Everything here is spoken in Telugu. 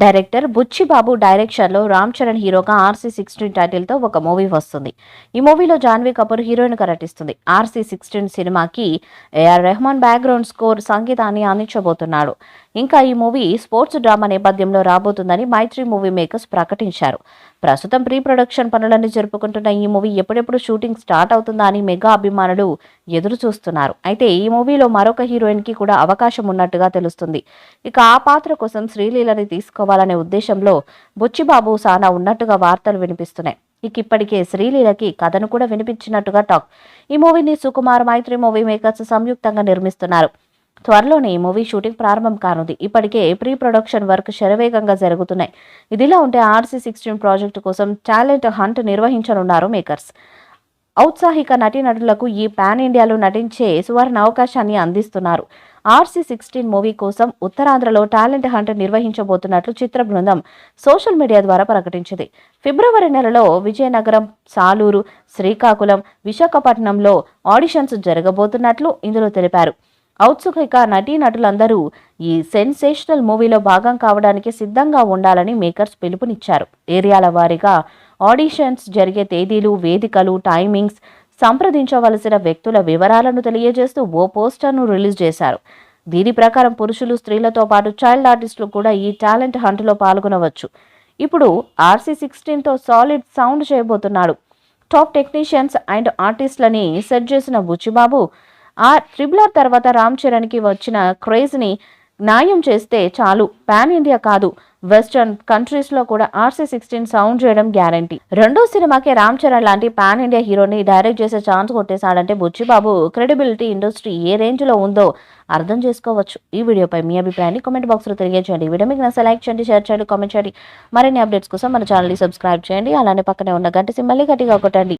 డైరెక్టర్ బుచ్చిబాబు డైరెక్షన్లో రామ్ చరణ్ హీరోగా RC16 టైటిల్తో ఒక మూవీ వస్తుంది. ఈ మూవీలో జాన్వీ కపూర్ హీరోయిన్గా నటిస్తుంది. RC16 సినిమాకి AR రెహమాన్ బ్యాక్గ్రౌండ్ స్కోర్ సంగీతాన్ని అందించబోతున్నాడు. ఇంకా ఈ మూవీ స్పోర్ట్స్ డ్రామా నేపథ్యంలో రాబోతుందని మైత్రి మూవీ మేకర్స్ ప్రకటించారు. ప్రస్తుతం ప్రీ ప్రొడక్షన్ పనులన్నీ జరుపుకుంటున్న ఈ మూవీ ఎప్పుడెప్పుడు షూటింగ్ స్టార్ట్ అవుతుందా అని మెగా అభిమానులు ఎదురు చూస్తున్నారు. అయితే ఈ మూవీలో మరొక హీరోయిన్ కి కూడా అవకాశం ఉన్నట్టుగా తెలుస్తుంది. ఇక ఆ పాత్ర కోసం శ్రీలీలని తీసుకోవాలనే ఉద్దేశంలో బుచ్చిబాబు సానా ఉన్నట్టుగా వార్తలు వినిపిస్తున్నాయి. ఇప్పటికే శ్రీలీలకి కథను కూడా వినిపించినట్టుగా టాక్. ఈ మూవీని సుకుమార్ మైత్రి మూవీ మేకర్స్ సంయుక్తంగా నిర్మిస్తున్నారు. త్వరలోనే ఈ మూవీ షూటింగ్ ప్రారంభం కానుంది. ఇప్పటికే ప్రీ ప్రొడక్షన్ వర్క్ శరవేగంగా జరుగుతున్నాయి. ఇదిలా ఉంటే RC16 ప్రాజెక్టు కోసం టాలెంట్ హంట్ నిర్వహించనున్నారు మేకర్స్. ఔత్సాహిక నటీనటులకు ఈ పాన్ ఇండియాలో నటించే సువర్ణ అవకాశాన్ని అందిస్తున్నారు. RC16 మూవీ కోసం ఉత్తరాంధ్రలో టాలెంట్ హంట్ నిర్వహించబోతున్నట్లు చిత్ర బృందం సోషల్ మీడియా ద్వారా ప్రకటించింది. ఫిబ్రవరి నెలలో విజయనగరం, సాలూరు, శ్రీకాకుళం, విశాఖపట్నంలో ఆడిషన్స్ జరగబోతున్నట్లు ఇందులో తెలిపారు. ఔత్సుహిక నటీనటులందరూ ఈ సెన్సేషనల్ మూవీలో భాగం కావడానికి సిద్ధంగా ఉండాలని మేకర్స్ పిలుపునిచ్చారు. ఏరియాల వారీగా ఆడిషన్స్ జరిగే తేదీలు, వేదికలు, టైమింగ్స్, సంప్రదించవలసిన వ్యక్తుల వివరాలను తెలియజేస్తూ ఓ పోస్టర్ను రిలీజ్ చేశారు. దీని ప్రకారం పురుషులు, స్త్రీలతో పాటు చైల్డ్ ఆర్టిస్టులు కూడా ఈ టాలెంట్ హంట్లో పాల్గొనవచ్చు. ఇప్పుడు RC16తో సాలిడ్ సౌండ్ చేయబోతున్నాడు. టాప్ టెక్నీషియన్స్ అండ్ ఆర్టిస్టులని సెట్ చేసిన బుచ్చిబాబు RRR తర్వాత రామ్ చరణ్కి వచ్చిన క్రేజ్ని న్యాయం చేస్తే చాలు. పాన్ ఇండియా కాదు, వెస్టర్న్ కంట్రీస్లో కూడా RC16 సౌండ్ చేయడం గ్యారంటీ. రెండో సినిమాకే రామ్ చరణ్ లాంటి పాన్ ఇండియా హీరోని డైరెక్ట్ చేసే ఛాన్స్ కొట్టేశాడంటే బుచ్చిబాబు క్రెడిబిలిటీ ఇండస్ట్రీ ఏ రేంజ్లో ఉందో అర్థం చేసుకోవచ్చు. ఈ వీడియోపై మీ అభిప్రాయాన్ని కామెంట్ బాక్స్లో తెలియజేయండి. ఈ వీడియో మీకు నచ్చితే లైక్ చేయండి, షేర్ చేయండి, కామెంట్ చేయండి. మరిన్ని అప్డేట్స్ కోసం మన ఛానల్ని సబ్స్క్రైబ్ చేయండి. అలానే పక్కనే ఉన్న గంట సింబల్ని గట్టిగా కొట్టండి.